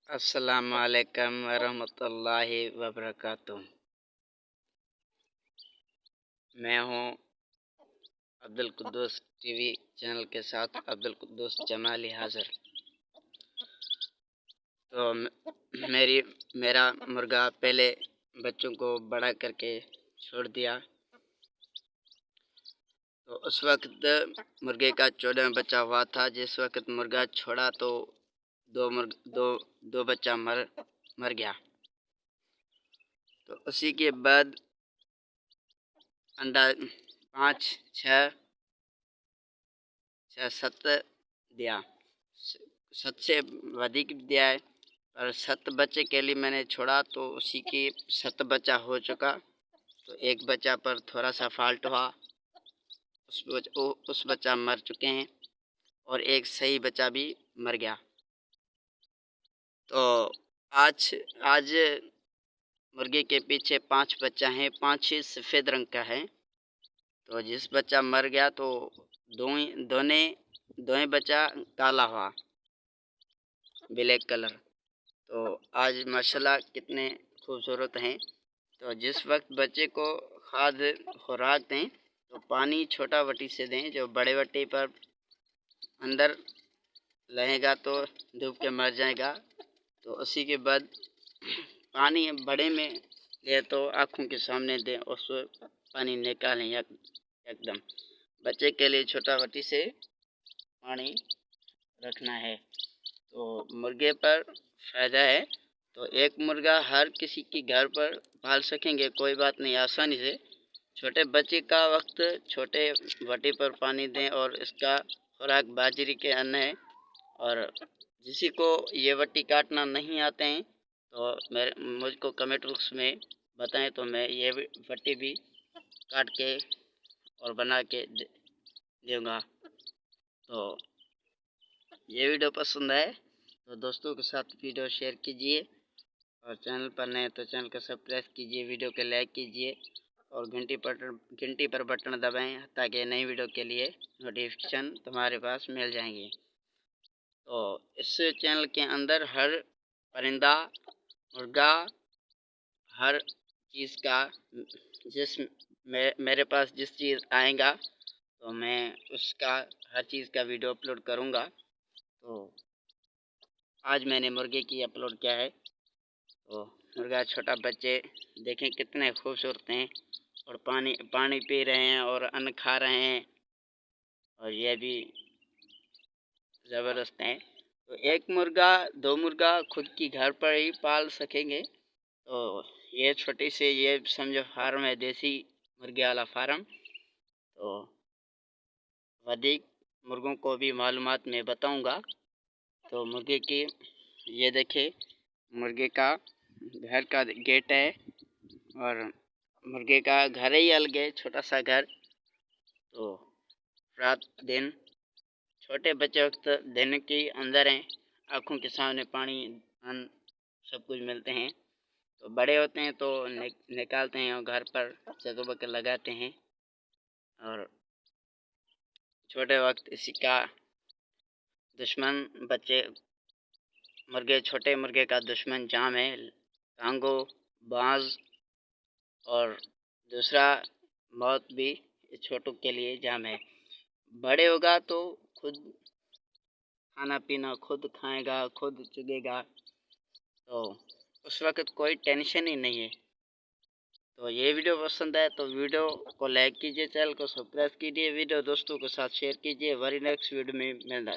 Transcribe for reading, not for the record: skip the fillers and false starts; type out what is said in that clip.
अस्सलामु अलैकुम वरहमतुल्लाहि वबरकातुह। मैं हूँ अब्दुल कुद्दूस टीवी चैनल के साथ अब्दुल कुद्दूस जमाली हाजिर। तो मेरा मुर्गा पहले बच्चों को बड़ा करके छोड़ दिया। तो उस वक्त मुर्गे का 14 बच्चा हुआ था। जिस वक्त मुर्गा छोड़ा तो दो बच्चा मर गया। तो उसी के बाद अंडा 5, 6, 7 दिया। 7 से अधिक दिया है, पर 7 बच्चे के लिए मैंने छोड़ा तो उसी की 7 बच्चा हो चुका। तो एक बच्चा पर थोड़ा सा फॉल्ट हुआ, उस बच्चा मर चुके हैं और एक सही बच्चा भी मर गया। तो आज मुर्गे के पीछे 5 बच्चा हैं, 5 ही सफ़ेद रंग का है। तो जिस बच्चा मर गया तो दोनों बच्चा काला हुआ, ब्लैक कलर। तो आज माशाल्लाह कितने खूबसूरत हैं। तो जिस वक्त बच्चे को खाद खुराक दें तो पानी छोटा वटी से दें। जो बड़े वटी पर अंदर रहेगा तो डूब के मर जाएगा। तो उसी के बाद पानी बड़े में ले तो आँखों के सामने दें, उस पानी निकालें एकदम। बच्चे के लिए छोटा वटी से पानी रखना है। तो मुर्गे पर फ़ायदा है। तो एक मुर्गा हर किसी के घर पर पाल सकेंगे, कोई बात नहीं, आसानी से। छोटे बच्चे का वक्त छोटे वटी पर पानी दें और इसका खुराक बाजरे के अन्न है। और किसी को ये वटी काटना नहीं आते हैं तो मुझको कमेंट बॉक्स में बताएं, तो मैं ये वटी भी काट के और बना के दूँगा। तो ये वीडियो पसंद आए तो दोस्तों के साथ वीडियो शेयर कीजिए, और चैनल पर नए तो चैनल को सब्सक्राइब कीजिए, वीडियो को लाइक कीजिए और घंटी पर बटन दबाएं ताकि नई वीडियो के लिए नोटिफिकेशन तुम्हारे पास मिल जाएंगे। तो इस चैनल के अंदर हर परिंदा, मुर्गा, हर चीज़ का मेरे पास जिस चीज़ आएगा तो मैं उसका हर चीज़ का वीडियो अपलोड करूँगा। तो आज मैंने मुर्गे की अपलोड किया है। तो मुर्गा छोटा बच्चे देखें कितने खूबसूरत हैं और पानी पी रहे हैं और अन्न खा रहे हैं, और ये भी ज़बरदस्त हैं। तो एक मुर्गा 2 मुर्गा खुद की घर पर ही पाल सकेंगे। तो ये छोटी सी ये समझो फार्म है, देसी मुर्गे वाला फार्म। तो अधिक मुर्गों को भी मालूमात मैं बताऊंगा। तो मुर्गे की ये देखिए, मुर्गे का घर का गेट है और मुर्गे का घर ही अलग है, छोटा सा घर। तो रात दिन छोटे बच्चे वक्त दिन के अंदर हैं, आँखों के सामने पानी अन्न सब कुछ मिलते हैं। तो बड़े होते हैं तो निकालते हैं और घर पर जगह बगह लगाते हैं। और छोटे वक्त इसी का दुश्मन बच्चे छोटे मुर्गे का दुश्मन जाम है, कांगो, बाज और दूसरा मौत भी छोटों के लिए जाम है। बड़े होगा तो खुद खाना पीना खुद खाएगा, खुद चुगेगा, तो उस वक्त कोई टेंशन ही नहीं है। तो ये वीडियो पसंद आए तो वीडियो को लाइक कीजिए, चैनल को सब्सक्राइब कीजिए, वीडियो दोस्तों के साथ शेयर कीजिए। वेरी नेक्स्ट वीडियो में मिलना।